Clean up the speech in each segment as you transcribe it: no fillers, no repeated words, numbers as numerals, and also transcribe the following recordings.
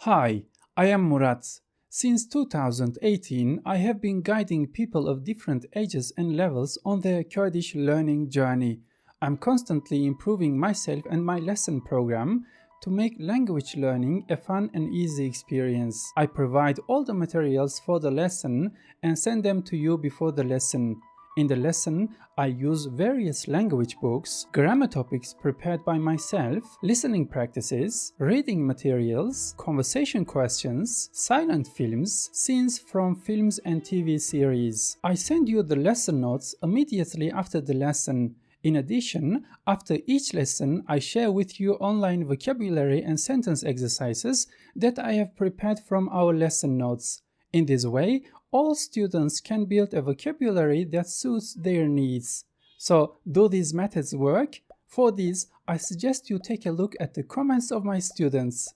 Hi, I am Murat. Since 2018, I have been guiding people of different ages and levels on their Kurdish learning journey. I'm constantly improving myself and my lesson program to make language learning a fun and easy experience. I provide all the materials for the lesson and send them to you before the lesson. In the lesson, I use various language books, grammar topics prepared by myself, listening practices, reading materials, conversation questions, silent films, scenes from films and TV series. I send you the lesson notes immediately after the lesson. In addition, after each lesson, I share with you online vocabulary and sentence exercises that I have prepared from our lesson notes. In this way, all students can build a vocabulary that suits their needs. So, do these methods work? For this, I suggest you take a look at the comments of my students.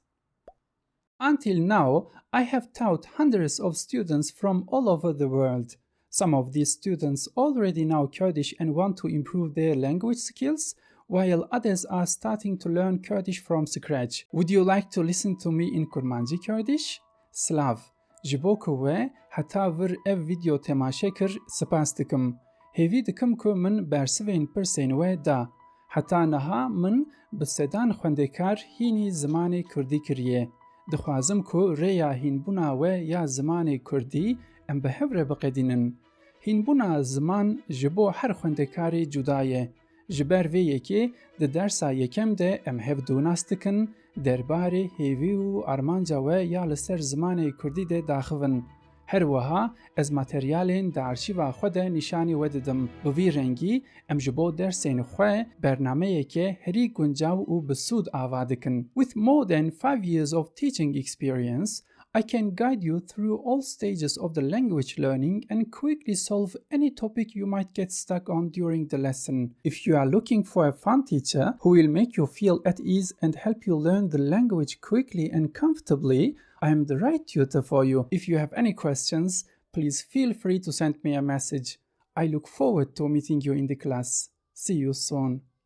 Until now, I have taught hundreds of students from all over the world. Some of these students already know Kurdish and want to improve their language skills, while others are starting to learn Kurdish from scratch. Would you like to listen to me in Kurmanji Kurdish? Slav. ji bo ku we heta vir ev video temaşe kir spas dikim. Hêvî dikim ku min bersivên pirsên we da. Heta niha min bi sedan xwendekar hînî zimanê Kurdî kiriye. Dixwazim ku rêya hînbûna we ya zimanê Kurdî em bi hev re biqedînin. Hînbûna ziman ji bo her xwendekarê cuda ye. Ji ber vê yekê di dersa yekem de em hev dûnas dikin derbarê hêvî û armanca we ya li ser zimanê Kurdî de daxivin. Her wiha ez materyalên di arşîva xwe de nîşanî we didim. Bi vî rengî em ji bo dersên xwe bernameyeke herî guncav û bi sûd ava dikin. With more than 5 years of teaching experience, I can guide you through all stages of the language learning and quickly solve any topic you might get stuck on during the lesson. If you are looking for a fun teacher who will make you feel at ease and help you learn the language quickly and comfortably, I am the right tutor for you. If you have any questions, please feel free to send me a message. I look forward to meeting you in the class. See you soon.